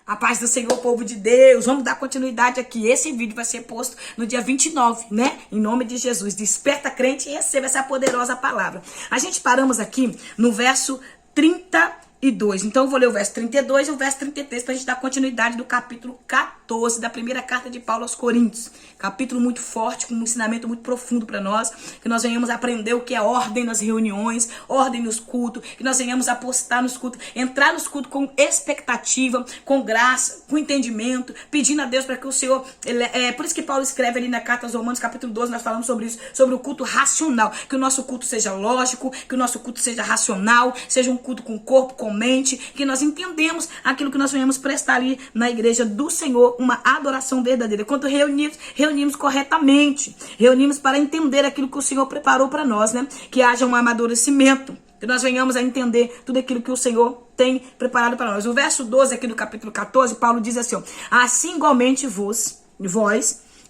A paz do Senhor, povo de Deus. Vamos dar continuidade aqui. Esse vídeo vai ser posto no dia 29, né? Em nome de Jesus. Desperta, crente, e receba essa poderosa palavra. A gente paramos aqui no verso 32. Então eu vou ler o verso 32 e o verso 33 para a gente dar continuidade do capítulo 14 da primeira carta de Paulo aos Coríntios. Capítulo muito forte, com um ensinamento muito profundo para nós. Que nós venhamos aprender o que é ordem nas reuniões, ordem nos cultos. Que nós venhamos apostar nos cultos, entrar nos cultos com expectativa, com graça, com entendimento, pedindo a Deus para que o Senhor... por isso que Paulo escreve ali na carta aos Romanos, capítulo 12, nós falamos sobre isso, sobre o culto racional. Que o nosso culto seja lógico, que o nosso culto seja racional, seja um culto com corpo, com mente, que nós entendemos aquilo que nós venhamos prestar ali na igreja do Senhor, uma adoração verdadeira. Quando reunimos corretamente, reunimos para entender aquilo que o Senhor preparou para nós, né? Que haja um amadurecimento, que nós venhamos a entender tudo aquilo que o Senhor tem preparado para nós. O verso 12 aqui do capítulo 14, Paulo diz assim, ó, assim igualmente vós,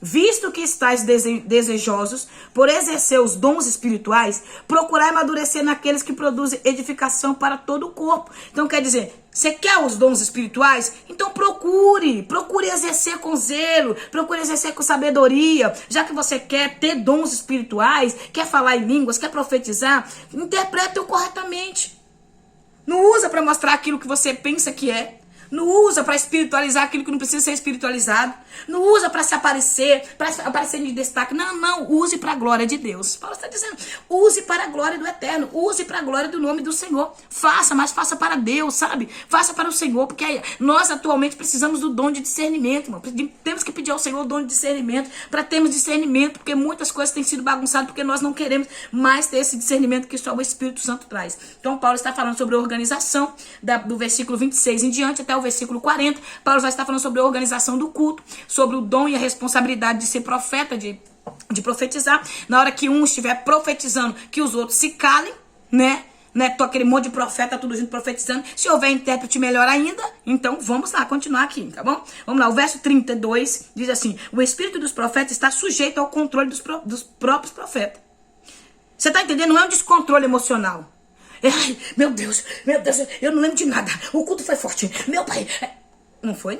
visto que estáis desejosos por exercer os dons espirituais, procurai amadurecer naqueles que produzem edificação para todo o corpo. Então quer dizer, você quer os dons espirituais? Então procure exercer com zelo, procure exercer com sabedoria. Já que você quer ter dons espirituais, quer falar em línguas, quer profetizar, interprete-o corretamente. Não usa para mostrar aquilo que você pensa que é. Não usa para espiritualizar aquilo que não precisa ser espiritualizado. Não usa para se aparecer, para aparecer de destaque. Não, use para a glória de Deus. Paulo está dizendo, use para a glória do Eterno. Use para a glória do nome do Senhor. Faça, mas faça para Deus, sabe? Faça para o Senhor, porque nós atualmente precisamos do dom de discernimento, irmão. Temos que pedir ao Senhor o dom de discernimento, para termos discernimento, porque muitas coisas têm sido bagunçadas, porque nós não queremos mais ter esse discernimento que só o Espírito Santo traz. Então Paulo está falando sobre a organização, do versículo 26 em diante até o versículo 40, Paulo vai estar falando sobre a organização do culto, sobre o dom e a responsabilidade de ser profeta, de profetizar. Na hora que um estiver profetizando, que os outros se calem, né? Tô aquele monte de profeta, tudo junto profetizando. Se houver intérprete, melhor ainda. Então, vamos lá, continuar aqui, tá bom? Vamos lá, o verso 32 diz assim, o espírito dos profetas está sujeito ao controle dos próprios profetas. Você tá entendendo? Não é um descontrole emocional. Ai, meu Deus, eu não lembro de nada. O culto foi forte. Meu pai. Não foi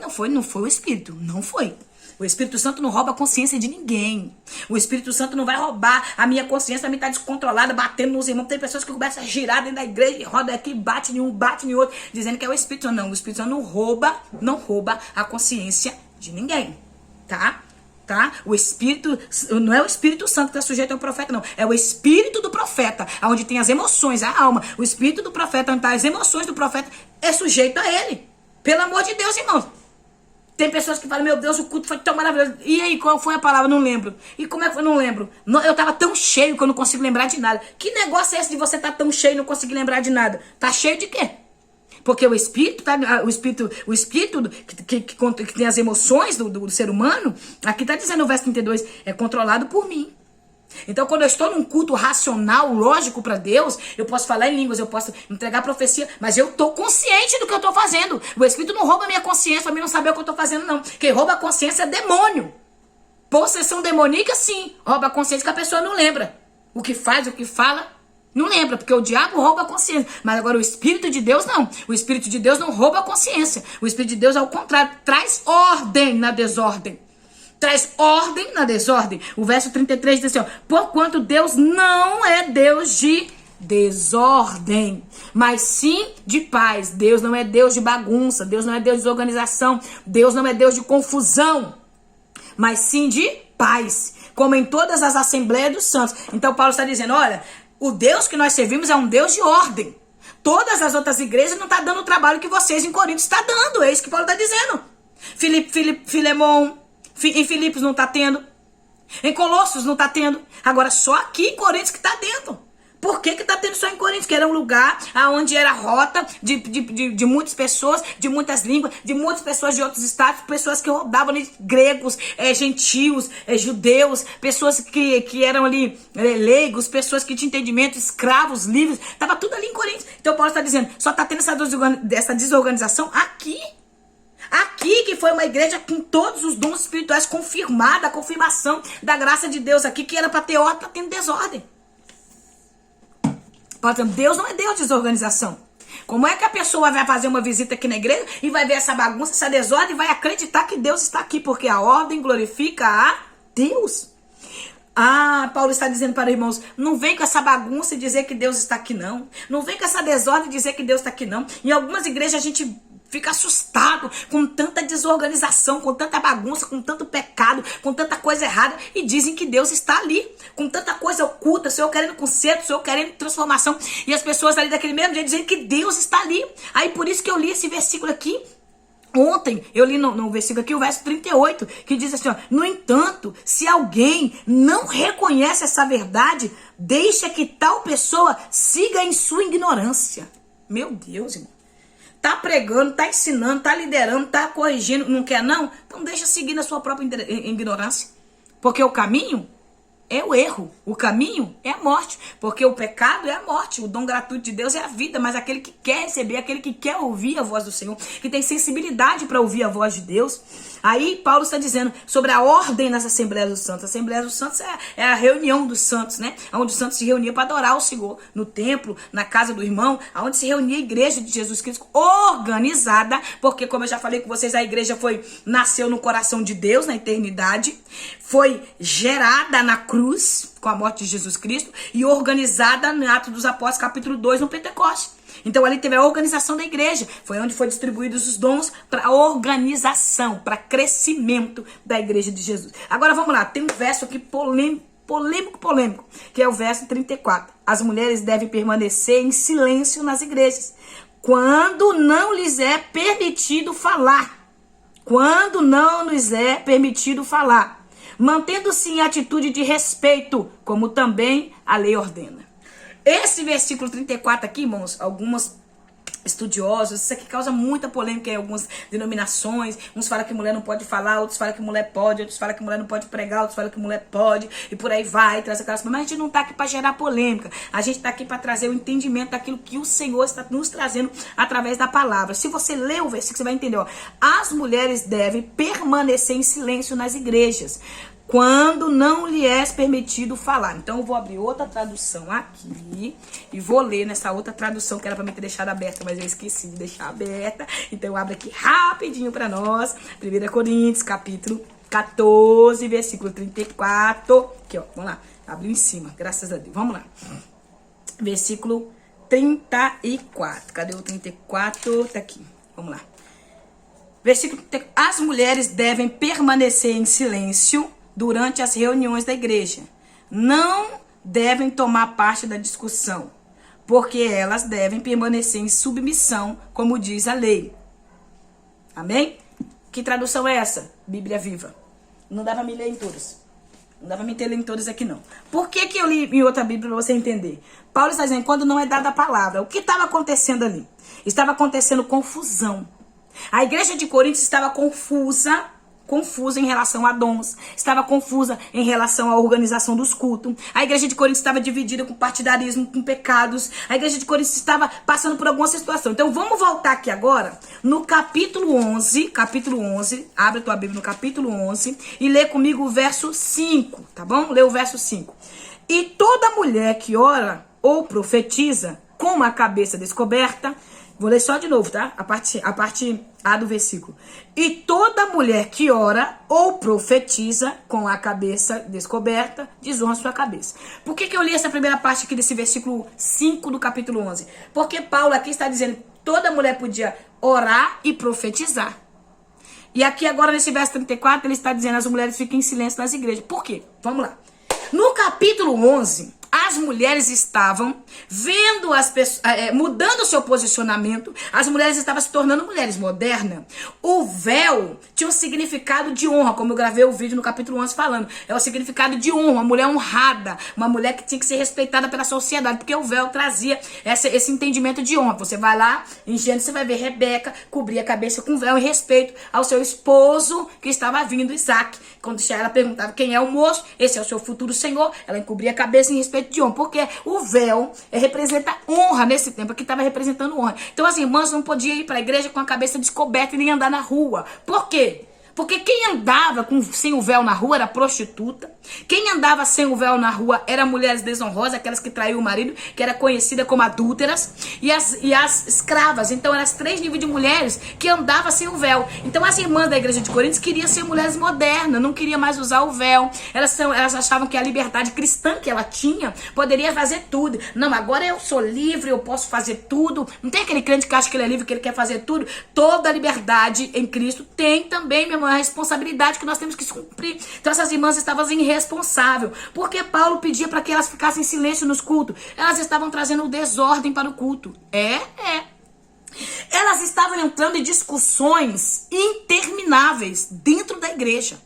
o Espírito. Não foi. O Espírito Santo não rouba a consciência de ninguém. O Espírito Santo não vai roubar a minha consciência, pra mim estar descontrolada, batendo nos irmãos. Tem pessoas que começam a girar dentro da igreja, roda aqui, bate em um, bate em outro, dizendo que é o Espírito Santo. Não, o Espírito Santo não rouba a consciência de ninguém. Tá? O Espírito, não é o Espírito Santo que está sujeito ao profeta, não. É o Espírito do profeta, onde tem as emoções, a alma. O Espírito do profeta, onde está as emoções do profeta, é sujeito a ele. Pelo amor de Deus, irmãos. Tem pessoas que falam, meu Deus, o culto foi tão maravilhoso. E aí, qual foi a palavra? Não lembro. E como é que foi? Não lembro. Eu estava tão cheio que eu não consigo lembrar de nada. Que negócio é esse de você estar tão cheio e não conseguir lembrar de nada? Tá cheio de quê? Porque o Espírito, que tem as emoções do ser humano, aqui está dizendo no verso 32, é controlado por mim. Então, quando eu estou num culto racional, lógico para Deus, eu posso falar em línguas, eu posso entregar profecia, mas eu estou consciente do que eu estou fazendo. O Espírito não rouba a minha consciência para mim não saber o que eu estou fazendo, não. Quem rouba a consciência é demônio. Possessão demoníaca, sim. Rouba a consciência que a pessoa não lembra. O que faz, o que fala... Não lembra, porque o diabo rouba a consciência. Mas agora o Espírito de Deus não. O Espírito de Deus não rouba a consciência. O Espírito de Deus, ao contrário, traz ordem na desordem. Traz ordem na desordem. O verso 33 diz assim, ó, porquanto Deus não é Deus de desordem, mas sim de paz. Deus não é Deus de bagunça. Deus não é Deus de desorganização. Deus não é Deus de confusão, mas sim de paz. Como em todas as assembleias dos santos. Então Paulo está dizendo, olha... O Deus que nós servimos é um Deus de ordem. Todas as outras igrejas não estão dando o trabalho que vocês em Corinto estão dando. É isso que Paulo está dizendo. Filemon, em Filipos não está tendo. Em Colossos não está tendo. Agora só aqui em Corinto que está dentro. Por que está tendo só em Corinto? Que era um lugar onde era rota de muitas pessoas, de muitas línguas, de muitas pessoas de outros estados, pessoas que rodavam ali, gregos, gentios, judeus, pessoas que eram ali leigos, pessoas que tinham entendimento, escravos, livres, estava tudo ali em Corinto. Então Paulo está dizendo, só está tendo essa desorganização aqui. Aqui que foi uma igreja com todos os dons espirituais confirmada, a confirmação da graça de Deus aqui, que era para ter ordem, está tendo desordem. Deus não é Deus de desorganização. Como é que a pessoa vai fazer uma visita aqui na igreja e vai ver essa bagunça, essa desordem e vai acreditar que Deus está aqui? Porque a ordem glorifica a Deus. Ah, Paulo está dizendo para os irmãos, não vem com essa bagunça e dizer que Deus está aqui, não. Não vem com essa desordem e dizer que Deus está aqui, não. Em algumas igrejas a gente fica assustado com tanta desorganização, com tanta bagunça, com tanto pecado, com tanta coisa errada. E dizem que Deus está ali, com tanta coisa oculta, o Senhor querendo conserto, o Senhor querendo transformação. E as pessoas ali daquele mesmo dia dizendo que Deus está ali. Aí por isso que eu li esse versículo aqui. Ontem eu li no versículo aqui o verso 38, que diz assim, ó, no entanto, se alguém não reconhece essa verdade, deixa que tal pessoa siga em sua ignorância. Meu Deus, irmão. Tá pregando, tá ensinando, tá liderando, tá corrigindo, não quer não? Então deixa seguir na sua própria ignorância. Porque o caminho é o erro, o caminho é a morte, porque o pecado é a morte, o dom gratuito de Deus é a vida, mas aquele que quer receber, aquele que quer ouvir a voz do Senhor, que tem sensibilidade para ouvir a voz de Deus. Aí Paulo está dizendo sobre a ordem nas Assembleias dos Santos. A Assembleia dos Santos é a reunião dos santos, né? Onde os santos se reuniam para adorar o Senhor, no templo, na casa do irmão, onde se reunia a igreja de Jesus Cristo, organizada, porque como eu já falei com vocês, a igreja nasceu no coração de Deus, na eternidade, foi gerada na cruz, com a morte de Jesus Cristo, e organizada no Atos dos Apóstolos, capítulo 2, no Pentecostes. Então ali teve a organização da igreja, foi onde foram distribuídos os dons para organização, para crescimento da igreja de Jesus. Agora vamos lá, tem um verso aqui polêmico, que é o verso 34. As mulheres devem permanecer em silêncio nas igrejas, quando não lhes é permitido falar. Quando não lhes é permitido falar, mantendo-se em atitude de respeito, como também a lei ordena. Esse versículo 34 aqui, irmãos, algumas estudiosos, isso aqui causa muita polêmica em algumas denominações. Uns falam que mulher não pode falar, outros falam que mulher pode, outros falam que mulher não pode pregar, outros falam que mulher pode, e por aí vai, traz aquelas... Mas a gente não está aqui para gerar polêmica, a gente está aqui para trazer o entendimento daquilo que o Senhor está nos trazendo através da palavra. Se você ler o versículo, você vai entender, ó, as mulheres devem permanecer em silêncio nas igrejas, quando não lhe é permitido falar. Então eu vou abrir outra tradução aqui e vou ler nessa outra tradução que era para me ter deixado aberta, mas eu esqueci de deixar aberta. Então eu abro aqui rapidinho para nós. 1 Coríntios, capítulo 14, versículo 34. Aqui, ó, vamos lá. Abriu em cima, graças a Deus. Vamos lá. Versículo 34. Cadê o 34? Tá aqui. Vamos lá. Versículo 34. As mulheres devem permanecer em silêncio durante as reuniões da igreja. Não devem tomar parte da discussão, porque elas devem permanecer em submissão, como diz a lei. Amém? Que tradução é essa? Bíblia Viva. Não dá pra me ler em todas. Não dá pra me ter ler em todas aqui, não. Por que eu li em outra Bíblia pra você entender? Paulo está dizendo, quando não é dada a palavra. O que estava acontecendo ali? Estava acontecendo confusão. A igreja de Corinto estava confusa em relação a dons, estava confusa em relação à organização dos cultos. A igreja de Corinto estava dividida com partidarismo, com pecados. A igreja de Corinto estava passando por alguma situação. Então vamos voltar aqui agora no capítulo 11, abre a tua Bíblia no capítulo 11 e lê comigo o verso 5, tá bom? Lê o verso 5. E toda mulher que ora ou profetiza com a cabeça descoberta, vou ler só de novo, tá? A parte A do versículo. E toda mulher que ora ou profetiza com a cabeça descoberta, desonra sua cabeça. Por que eu li essa primeira parte aqui desse versículo 5 do capítulo 11? Porque Paulo aqui está dizendo que toda mulher podia orar e profetizar. E aqui agora nesse verso 34 ele está dizendo as mulheres fiquem em silêncio nas igrejas. Por quê? Vamos lá. No capítulo 11... as mulheres estavam vendo as pessoas, mudando o seu posicionamento. As mulheres estavam se tornando mulheres modernas. O véu tinha um significado de honra, como eu gravei o vídeo no capítulo 11 falando. É o significado de honra, uma mulher honrada, uma mulher que tinha que ser respeitada pela sociedade, porque o véu trazia esse entendimento de honra. Você vai lá, em Gênesis, você vai ver Rebeca cobrir a cabeça com véu em respeito ao seu esposo que estava vindo, Isaac. Quando ela perguntava quem é o moço, esse é o seu futuro senhor, ela encobria a cabeça em respeito de honra, porque o véu representa honra nesse tempo, aqui estava representando honra. Então as irmãs não podiam ir para a igreja com a cabeça descoberta e nem andar na rua. Por quê? Porque quem andava sem o véu na rua era prostituta. Quem andava sem o véu na rua eram mulheres desonrosas, aquelas que traiu o marido, que era conhecida como adúlteras, e as escravas. Então eram 3 níveis de mulheres que andavam sem o véu. Então as irmãs da igreja de Coríntios queriam ser mulheres modernas, não queriam mais usar o véu. Elas achavam que a liberdade cristã que ela tinha poderia fazer tudo. Não, agora eu sou livre, eu posso fazer tudo. Não tem aquele crente que acha que ele é livre, que ele quer fazer tudo. Toda a liberdade em Cristo tem também, meu irmão, a responsabilidade que nós temos que cumprir. Então essas irmãs estavam irresponsáveis, porque Paulo pedia para que elas ficassem em silêncio nos cultos. Elas estavam trazendo desordem para o culto. Elas estavam entrando em discussões intermináveis dentro da igreja.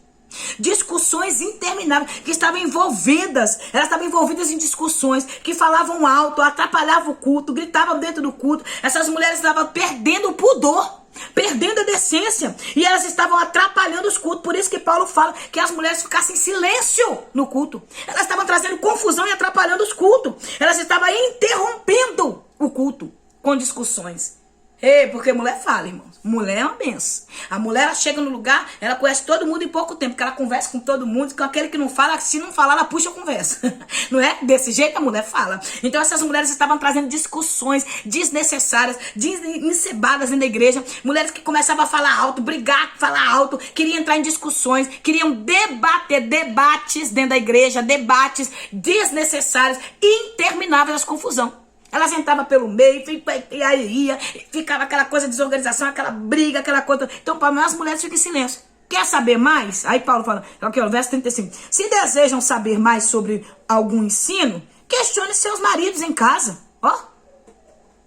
Discussões intermináveis que estavam envolvidas. Elas estavam envolvidas em discussões que falavam alto, atrapalhavam o culto, gritavam dentro do culto. Essas mulheres estavam perdendo o pudor, perdendo a decência, e elas estavam atrapalhando os cultos. Por isso que Paulo fala que as mulheres ficassem em silêncio no culto. Elas estavam trazendo confusão e atrapalhando os cultos. Elas estavam interrompendo o culto com discussões. Porque mulher fala, irmãos. Mulher é uma benção. A mulher, ela chega no lugar, ela conhece todo mundo em pouco tempo, porque ela conversa com todo mundo, com aquele que não fala, se não falar, ela puxa a conversa. Não é? Desse jeito a mulher fala. Então essas mulheres estavam trazendo discussões desnecessárias, encebadas dentro da igreja. Mulheres que começavam a falar alto, brigar, falar alto, queriam entrar em discussões, queriam debates dentro da igreja, debates desnecessários, intermináveis, as confusão. Elas entravam pelo meio, e aí ia, ficava aquela coisa de desorganização, aquela briga, aquela coisa. Então, Paulo, as mulheres ficam em silêncio. Quer saber mais? Aí Paulo fala, aqui, ó, verso 35. Se desejam saber mais sobre algum ensino, questione seus maridos em casa. Ó,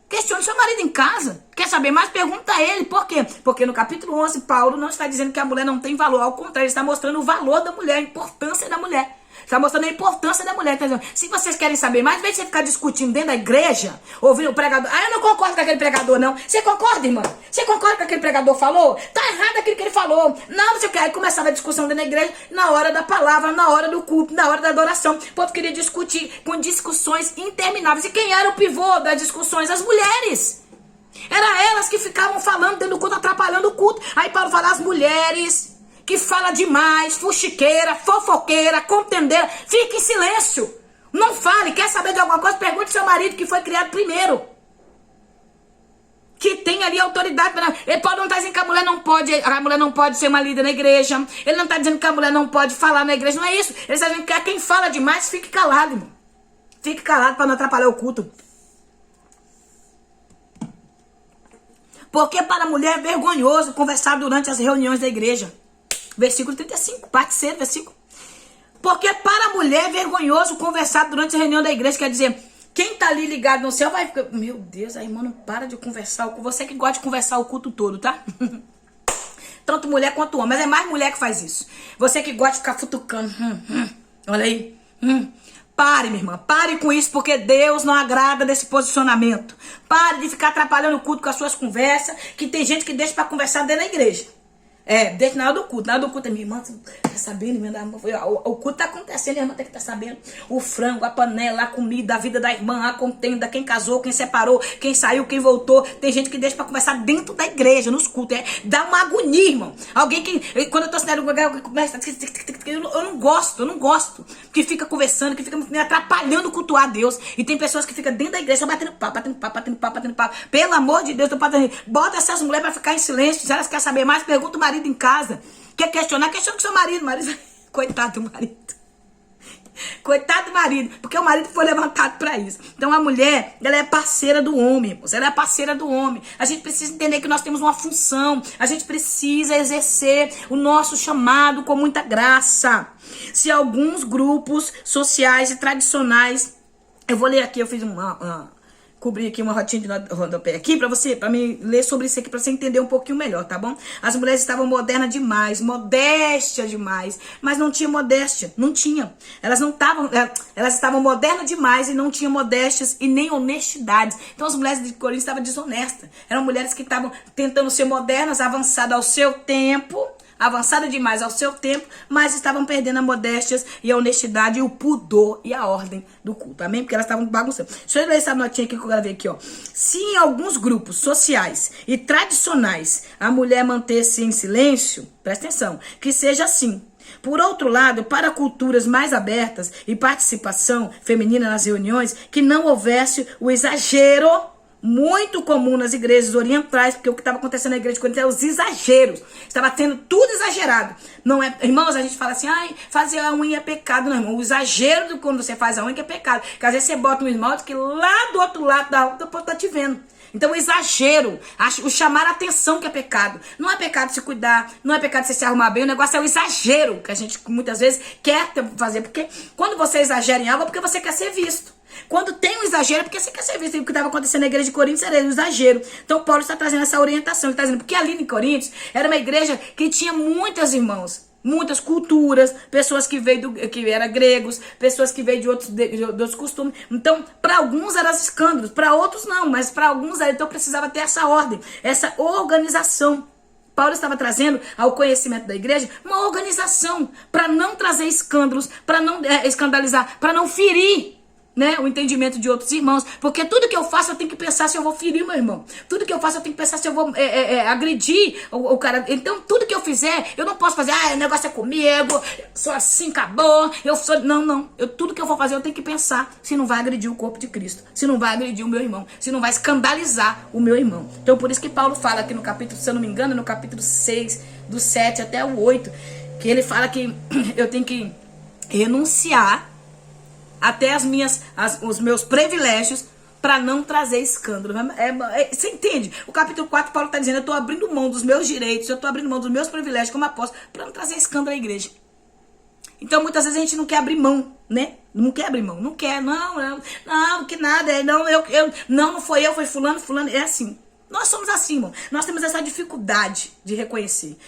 questione seu marido em casa. Quer saber mais? Pergunta a ele. Por quê? Porque no capítulo 11, Paulo não está dizendo que a mulher não tem valor. Ao contrário, ele está mostrando o valor da mulher, a importância da mulher. Está mostrando a importância da mulher. Tá dizendo, se vocês querem saber mais, em vez de você ficar discutindo dentro da igreja, ouvindo o pregador. Eu não concordo com aquele pregador, não. Você concorda, irmã? Você concorda com o que aquele pregador falou? Tá errado aquilo que ele falou. Não sei o que. Aí começava a discussão dentro da igreja, na hora da palavra, na hora do culto, na hora da adoração. O povo queria discutir com discussões intermináveis. E quem era o pivô das discussões? As mulheres. Era elas que ficavam falando dentro do culto, atrapalhando o culto. Aí Paulo fala, as mulheres que fala demais, fuxiqueira, fofoqueira, contendeira, fique em silêncio. Não fale. Quer saber de alguma coisa? Pergunte ao seu marido, que foi criado primeiro, que tem ali autoridade. Ele pode não estar dizendo que a mulher não pode ser uma líder na igreja. Ele não está dizendo que a mulher não pode falar na igreja. Não é isso. Ele está dizendo que quem fala demais, fique calado, irmão. Fique calado para não atrapalhar o culto. Porque para a mulher é vergonhoso conversar durante as reuniões da igreja. Versículo 35, parte C, versículo. Porque para a mulher é vergonhoso conversar durante a reunião da igreja. Quer dizer, quem tá ali ligado no céu vai ficar, meu Deus, a irmã não para de conversar. Você que gosta de conversar o culto todo, tá? Tanto mulher quanto homem, mas é mais mulher que faz isso. Você que gosta de ficar futucando. Olha aí. Pare, minha irmã, pare com isso, porque Deus não agrada desse posicionamento. Pare de ficar atrapalhando o culto com as suas conversas, que tem gente que deixa pra conversar dentro da igreja. Desde na hora do culto. Na hora do culto, minha irmã, tá sabendo? O culto tá acontecendo, a irmã tem que estar sabendo. O frango, a panela, a comida, a vida da irmã, a contenda, quem casou, quem separou, quem saiu, quem voltou. Tem gente que deixa pra conversar dentro da igreja, nos cultos. Dá uma agonia, irmão. Alguém que, quando eu tô assinando, começa. Eu não gosto. Que fica conversando, que fica me atrapalhando cultuar a Deus. E tem pessoas que ficam dentro da igreja batendo papo. Pelo amor de Deus, bota essas mulheres pra ficar em silêncio. Se elas querem saber mais, pergunta o marido em casa. Quer questionar? Questiona com seu marido. Coitado do marido. Coitado do marido. Porque o marido foi levantado para isso. Então a mulher, ela é parceira do homem. Ela é parceira do homem. A gente precisa entender que nós temos uma função. A gente precisa exercer o nosso chamado com muita graça. Se alguns grupos sociais e tradicionais... Eu vou ler aqui, eu fiz cobrir aqui uma rotinha de rodapé aqui para mim ler sobre isso aqui, para você entender um pouquinho melhor, tá bom? As mulheres estavam modernas demais, modéstia demais, mas não tinha modéstia, não tinha. Elas estavam modernas demais e não tinham modéstias e nem honestidades. Então as mulheres de Corinto estavam desonestas. Eram mulheres que estavam tentando ser modernas, avançadas ao seu tempo, avançada demais ao seu tempo, mas estavam perdendo a modéstia e a honestidade e o pudor e a ordem do culto. Amém? Porque elas estavam bagunçando. Deixa eu ler essa notinha aqui que eu gravei aqui, ó. Se em alguns grupos sociais e tradicionais a mulher manter-se em silêncio, presta atenção, que seja assim. Por outro lado, para culturas mais abertas e participação feminina nas reuniões, que não houvesse o exagero muito comum nas igrejas orientais, porque o que estava acontecendo na igreja de Corinto é os exageros. Estava tendo tudo exagerado. Não é, irmãos, a gente fala assim, ai, fazer a unha é pecado. Não, irmão, o exagero de quando você faz a unha é pecado. Porque às vezes você bota um esmalte que lá do outro lado da rua depois tá te vendo. Então o exagero, o chamar a atenção que é pecado. Não é pecado se cuidar, não é pecado você se arrumar bem, o negócio é o exagero que a gente muitas vezes quer fazer. Porque quando você exagera em algo é porque você quer ser visto. Quando tem um exagero é porque você quer ser visto. E o que estava acontecendo na igreja de Coríntios era um exagero. Então Paulo está trazendo essa orientação. Ele está dizendo, porque ali em Coríntios era uma igreja que tinha muitas irmãos. Muitas culturas, pessoas que veio que eram gregos, pessoas que veio de outros costumes. Então, para alguns eram escândalos, para outros não, mas para alguns então precisava ter essa ordem, essa organização. Paulo estava trazendo ao conhecimento da igreja uma organização para não trazer escândalos, para não escandalizar, para não ferir, né, o entendimento de outros irmãos, porque tudo que eu faço eu tenho que pensar se eu vou ferir meu irmão, tudo que eu faço eu tenho que pensar se eu vou agredir o cara. Então tudo que eu fizer eu não posso fazer, o negócio é comigo, eu sou assim, acabou, eu sou, não, tudo que eu vou fazer eu tenho que pensar se não vai agredir o corpo de Cristo, se não vai agredir o meu irmão, se não vai escandalizar o meu irmão. Então por isso que Paulo fala aqui no capítulo, se eu não me engano, no capítulo 6, do 7 até o 8, que ele fala que eu tenho que renunciar até os meus privilégios para não trazer escândalo. Você entende? O capítulo 4, Paulo está dizendo, eu estou abrindo mão dos meus direitos, eu estou abrindo mão dos meus privilégios como apóstolo para não trazer escândalo à igreja. Então muitas vezes a gente não quer abrir mão, né? Não quer abrir mão, não quer, não, que nada, não foi eu, foi fulano, é assim. Nós somos assim, irmão. Nós temos essa dificuldade de reconhecer.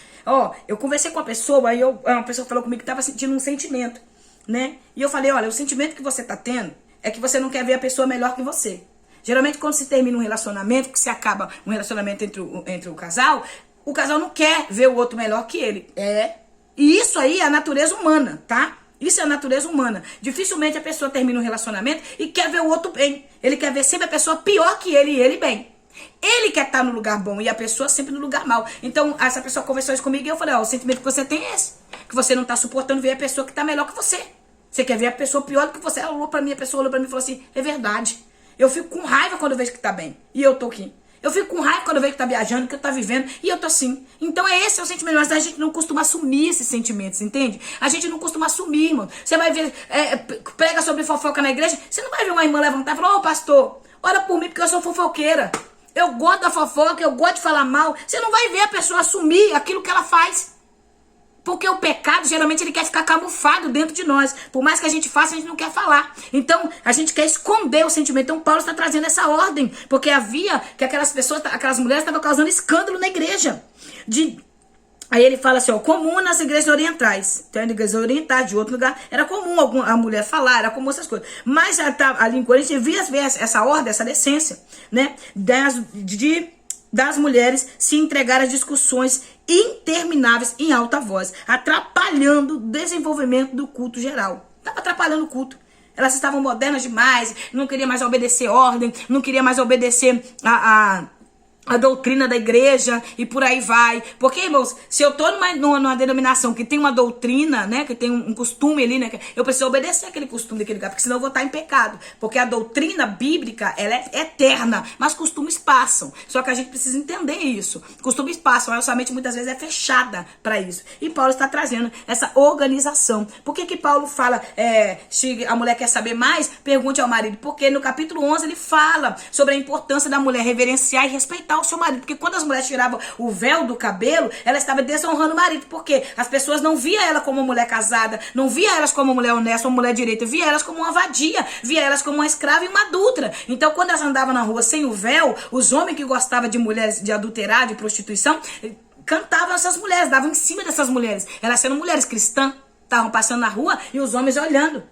Eu conversei com uma pessoa, aí uma pessoa falou comigo que estava sentindo um sentimento, né? E eu falei, olha, o sentimento que você tá tendo é que você não quer ver a pessoa melhor que você. Geralmente quando se termina um relacionamento, que se acaba um relacionamento entre o casal não quer ver o outro melhor que ele. E isso aí é a natureza humana, tá? Isso é a natureza humana. Dificilmente a pessoa termina um relacionamento e quer ver o outro bem. Ele quer ver sempre a pessoa pior que ele e ele bem. Ele quer estar no lugar bom e a pessoa sempre no lugar mal. Então essa pessoa conversou isso comigo e eu falei, o sentimento que você tem é esse. Que você não tá suportando ver a pessoa que tá melhor que você. Você quer ver a pessoa pior do que você. Ela olhou pra mim, a pessoa olhou pra mim e falou assim, é verdade. Eu fico com raiva quando eu vejo que tá bem. E eu tô aqui. Eu fico com raiva quando eu vejo que tá viajando, que tá vivendo. E eu tô assim. Então esse é o sentimento. Mas a gente não costuma assumir esses sentimentos, entende? A gente não costuma assumir, irmão. Você vai ver, prega sobre fofoca na igreja. Você não vai ver uma irmã levantar e falar, pastor, ora por mim porque eu sou fofoqueira. Eu gosto da fofoca, eu gosto de falar mal. Você não vai ver a pessoa assumir aquilo que ela faz. Porque o pecado, geralmente, ele quer ficar camuflado dentro de nós. Por mais que a gente faça, a gente não quer falar. Então, a gente quer esconder o sentimento. Então, Paulo está trazendo essa ordem. Porque havia que aquelas mulheres estavam causando escândalo na igreja. Aí ele fala assim, comum nas igrejas orientais. Então, nas igrejas orientais, de outro lugar, era comum a mulher falar, era comum essas coisas. Mas ali em Coríntios, via essa ordem, essa decência, né? Das mulheres se entregar às discussões intermináveis em alta voz, atrapalhando o desenvolvimento do culto geral. Estava atrapalhando o culto. Elas estavam modernas demais, não queriam mais obedecer ordem, não queriam mais obedecer a doutrina da igreja e por aí vai. Porque, irmãos, se eu tô numa denominação que tem uma doutrina, né, que tem um costume ali, né, eu preciso obedecer aquele costume daquele lugar, porque senão eu vou estar em pecado. Porque a doutrina bíblica, ela é eterna, mas costumes passam. Só que a gente precisa entender isso. Costumes passam, a nossa mente muitas vezes é fechada para isso. E Paulo está trazendo essa organização. Por que Paulo fala, se a mulher quer saber mais, pergunte ao marido? Porque no capítulo 11 ele fala sobre a importância da mulher reverenciar e respeitar o seu marido, porque quando as mulheres tiravam o véu do cabelo, ela estava desonrando o marido, porque as pessoas não via ela como uma mulher casada, não via elas como uma mulher honesta, uma mulher direita, via elas como uma vadia, via elas como uma escrava e uma adúltera. Então quando elas andavam na rua sem o véu, os homens que gostavam de mulheres de adulterar, de prostituição, cantavam essas mulheres, davam em cima dessas mulheres, elas sendo mulheres cristãs, estavam passando na rua e os homens olhando.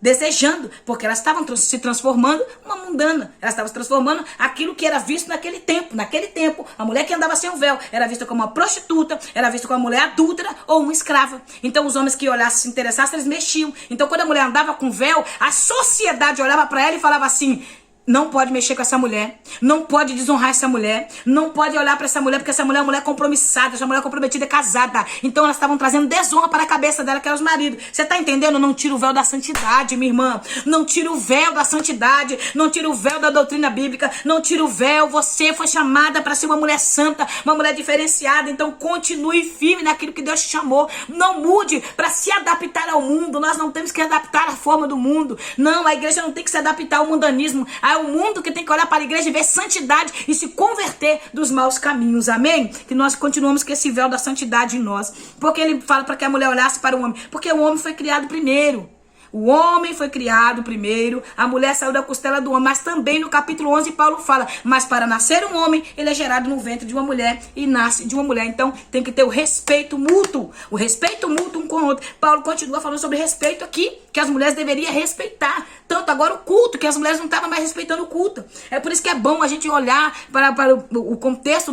desejando, porque elas estavam se transformando uma mundana. Elas estavam se transformando aquilo que era visto naquele tempo. Naquele tempo, a mulher que andava sem o véu era vista como uma prostituta, era vista como uma mulher adúltera ou uma escrava. Então os homens que olhassem, se interessassem, eles mexiam. Então quando a mulher andava com véu, a sociedade olhava para ela e falava assim: não pode mexer com essa mulher, não pode desonrar essa mulher, não pode olhar para essa mulher, porque essa mulher é uma mulher compromissada, essa mulher comprometida é casada. Então elas estavam trazendo desonra para a cabeça dela, que eram os maridos. Você tá entendendo? Não tira o véu da santidade, minha irmã. Não tira o véu da santidade, não tira o véu da doutrina bíblica, não tira o véu. Você foi chamada para ser uma mulher santa, uma mulher diferenciada. Então continue firme naquilo que Deus te chamou. Não mude para se adaptar ao mundo. Nós não temos que adaptar a forma do mundo. Não, a igreja não tem que se adaptar ao mundanismo. O mundo que tem que olhar para a igreja e ver santidade e se converter dos maus caminhos, amém? Que nós continuamos com esse véu da santidade em nós. Porque ele fala para que a mulher olhasse para o homem? Porque o homem foi criado primeiro. O homem foi criado primeiro, a mulher saiu da costela do homem. Mas também no capítulo 11 Paulo fala: mas para nascer um homem, ele é gerado no ventre de uma mulher e nasce de uma mulher. Então tem que ter o respeito mútuo, o respeito mútuo um com o outro. Paulo continua falando sobre respeito aqui, que as mulheres deveriam respeitar. Tanto agora o culto, que as mulheres não estavam mais respeitando o culto. É por isso que é bom a gente olhar para o contexto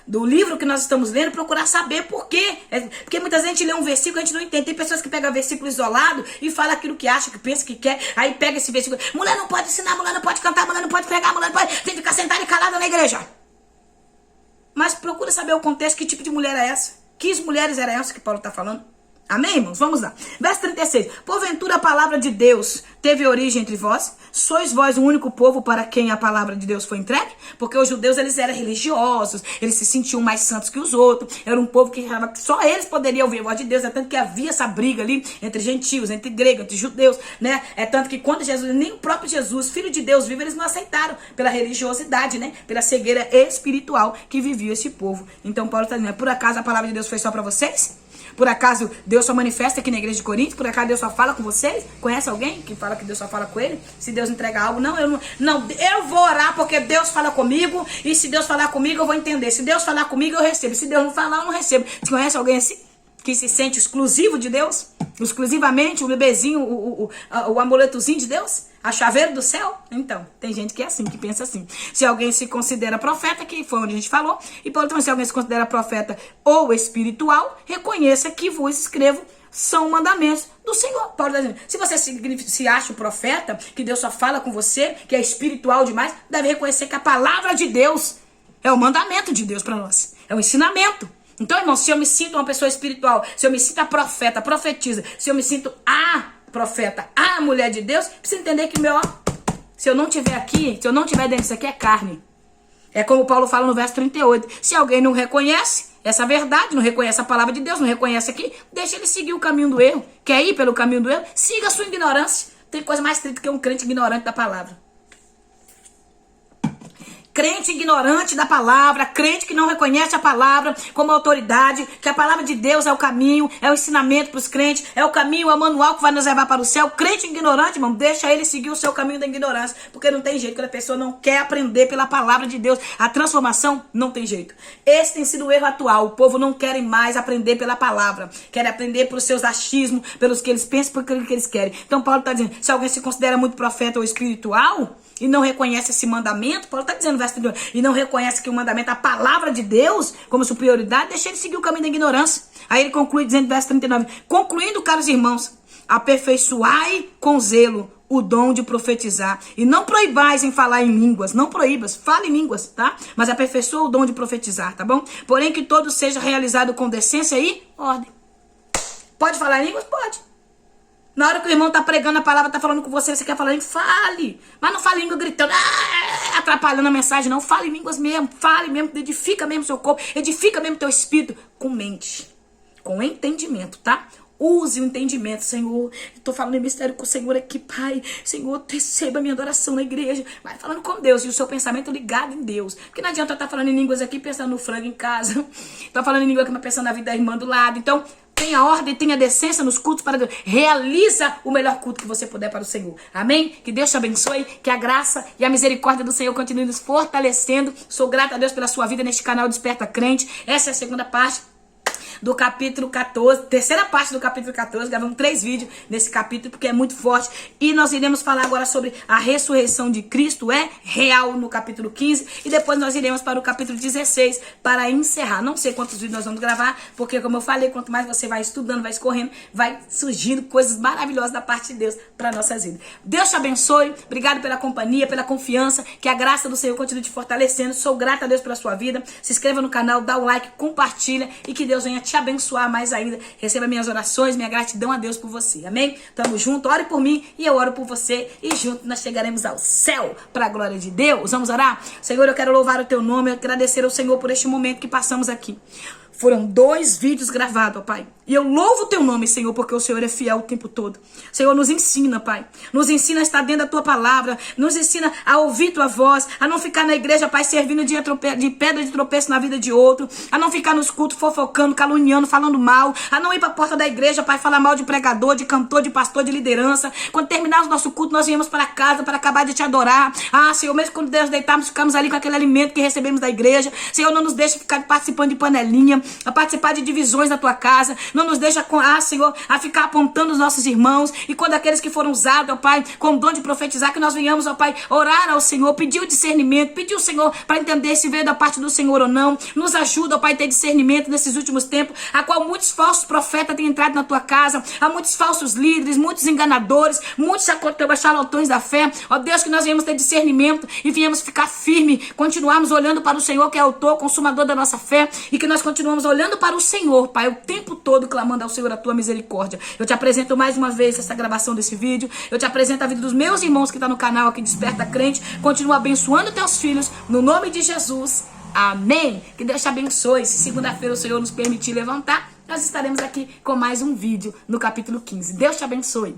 do livro que nós estamos lendo, procurar saber por quê. Porque muitas vezes a gente lê um versículo e a gente não entende. Tem pessoas que pegam versículo isolado e falam aquilo que acha, que pensa, que quer. Aí pega esse versículo: mulher não pode ensinar, mulher não pode cantar, mulher não pode pregar, mulher não pode, tem que ficar sentada e calada na igreja. Mas procura saber o contexto, que tipo de mulher é essa. Que mulheres eram essas que Paulo está falando? Amém, irmãos? Vamos lá. Verso 36. Porventura a palavra de Deus teve origem entre vós? Sois vós o único povo para quem a palavra de Deus foi entregue? Porque os judeus, eles eram religiosos, eles se sentiam mais santos que os outros. Era um povo que só eles poderiam ouvir a voz de Deus. É tanto que havia essa briga ali entre gentios, entre gregos, entre judeus, né? É tanto que quando Jesus, nem o próprio Jesus, filho de Deus vivo, eles não aceitaram pela religiosidade, né? Pela cegueira espiritual que vivia esse povo. Então Paulo está dizendo: por acaso a palavra de Deus foi só para vocês? Por acaso Deus só manifesta aqui na igreja de Corinto? Por acaso Deus só fala com vocês? Conhece alguém que fala que Deus só fala com ele? Se Deus entrega algo, eu vou orar porque Deus fala comigo, e se Deus falar comigo eu vou entender. Se Deus falar comigo eu recebo. Se Deus não falar eu não recebo. Você conhece alguém assim? Que se sente exclusivo de Deus? Exclusivamente o bebezinho, o amuletozinho de Deus? A chaveira do céu? Então, tem gente que é assim, que pensa assim. Se alguém se considera profeta, que foi onde a gente falou, e então, se alguém se considera profeta ou espiritual, reconheça que vos escrevo são mandamentos do Senhor. Paulo está dizendo: se você se acha o profeta, que Deus só fala com você, que é espiritual demais, deve reconhecer que a palavra de Deus é o mandamento de Deus para nós. É o ensinamento. Então, irmão, se eu me sinto uma pessoa espiritual, se eu me sinto a profeta, profetiza, se eu me sinto a profeta, a mulher de Deus, precisa entender que, se eu não tiver aqui, se eu não tiver dentro disso aqui, é carne. É como Paulo fala no verso 38. Se alguém não reconhece essa verdade, não reconhece a palavra de Deus, não reconhece aqui, deixa ele seguir o caminho do erro. Quer ir pelo caminho do erro? Siga a sua ignorância. Tem coisa mais triste que um crente ignorante da palavra. Crente ignorante da palavra, crente que não reconhece a palavra como autoridade, que a palavra de Deus é o caminho, é o ensinamento para os crentes, é o caminho, é o manual que vai nos levar para o céu. Crente ignorante, irmão, deixa ele seguir o seu caminho da ignorância, porque não tem jeito, quando a pessoa não quer aprender pela palavra de Deus, a transformação não tem jeito. Esse tem sido o erro atual. O povo não quer mais aprender pela palavra, quer aprender pelos seus achismos, pelos que eles pensam, pelo que eles querem. Então Paulo está dizendo: se alguém se considera muito profeta ou espiritual e não reconhece esse mandamento, Paulo está dizendo, verso 32, e não reconhece que o mandamento, a palavra de Deus, como superioridade, deixa ele seguir o caminho da ignorância. Aí ele conclui dizendo, verso 39, concluindo, caros irmãos, aperfeiçoai com zelo o dom de profetizar, e não proibais em falar em línguas, não proíbas, fale em línguas, tá? Mas aperfeiçoa o dom de profetizar, tá bom? Porém que todo seja realizado com decência e ordem. Pode falar em línguas? Pode. Na hora que o irmão tá pregando a palavra, tá falando com você, você quer falar em fale. Mas não fale em língua gritando, atrapalhando a mensagem, não. Fale em línguas mesmo, fale mesmo, edifica mesmo seu corpo, edifica mesmo teu espírito, com mente, com entendimento, tá? Use o entendimento, Senhor. Eu tô falando em mistério com o Senhor aqui, Pai. Senhor, receba a minha adoração na igreja. Vai falando com Deus e o seu pensamento ligado em Deus. Porque não adianta eu estar falando em línguas aqui pensando no frango em casa. Tô falando em língua aqui, mas pensando na vida da irmã do lado. Então, tenha ordem, tenha decência nos cultos para Deus. Realiza o melhor culto que você puder para o Senhor. Amém? Que Deus te abençoe, que a graça e a misericórdia do Senhor continue nos fortalecendo. Sou grata a Deus pela sua vida neste canal Desperta Crente. Essa é a segunda parte do capítulo 14, terceira parte do capítulo 14, gravamos 3 vídeos nesse capítulo, porque é muito forte, e nós iremos falar agora sobre a ressurreição de Cristo, é real, no capítulo 15, e depois nós iremos para o capítulo 16, para encerrar. Não sei quantos vídeos nós vamos gravar, porque como eu falei, quanto mais você vai estudando, vai escorrendo, vai surgindo coisas maravilhosas da parte de Deus para nossas vidas. Deus te abençoe, obrigado pela companhia, pela confiança, que a graça do Senhor continue te fortalecendo. Sou grata a Deus pela sua vida. Se inscreva no canal, dá o like, compartilha, e que Deus venha te abençoar mais ainda. Receba minhas orações, minha gratidão a Deus por você, amém? Tamo junto, ore por mim e eu oro por você, e juntos nós chegaremos ao céu, para a glória de Deus. Vamos orar? Senhor, eu quero louvar o teu nome, agradecer ao Senhor por este momento que passamos aqui. Foram 2 vídeos gravados, ó Pai. E eu louvo o teu nome, Senhor, porque o Senhor é fiel o tempo todo. Senhor, nos ensina, Pai. Nos ensina a estar dentro da tua palavra. Nos ensina a ouvir tua voz. A não ficar na igreja, Pai, servindo de pedra de tropeço na vida de outro. A não ficar nos cultos fofocando, caluniando, falando mal. A não ir para a porta da igreja, Pai, falar mal de pregador, de cantor, de pastor, de liderança. Quando terminarmos o nosso culto, nós viemos para casa para acabar de te adorar. Ah, Senhor, mesmo quando Deus deitarmos, ficamos ali com aquele alimento que recebemos da igreja. Senhor, não nos deixa ficar participando de panelinha, a participar de divisões na tua casa. Não nos deixa, Senhor, a ficar apontando os nossos irmãos. E quando aqueles que foram usados, ó Pai, com o dom de profetizar, que nós venhamos, ó Pai, orar ao Senhor, pedir o discernimento, pedir o Senhor para entender se veio da parte do Senhor ou não. Nos ajuda, ó Pai, a ter discernimento nesses últimos tempos, a qual muitos falsos profetas têm entrado na tua casa, há muitos falsos líderes, muitos enganadores, muitos charlatões da fé. Ó Deus, que nós venhamos ter discernimento e viemos ficar firme, continuarmos olhando para o Senhor, que é autor, consumador da nossa fé, e que nós continuamos olhando para o Senhor, Pai, o tempo todo clamando ao Senhor a tua misericórdia. Eu te apresento mais uma vez essa gravação desse vídeo. Eu te apresento a vida dos meus irmãos que estão no canal aqui, Desperta Crente. Continua abençoando teus filhos, no nome de Jesus. Amém. Que Deus te abençoe. Se segunda-feira o Senhor nos permitir levantar, nós estaremos aqui com mais um vídeo no capítulo 15. Deus te abençoe.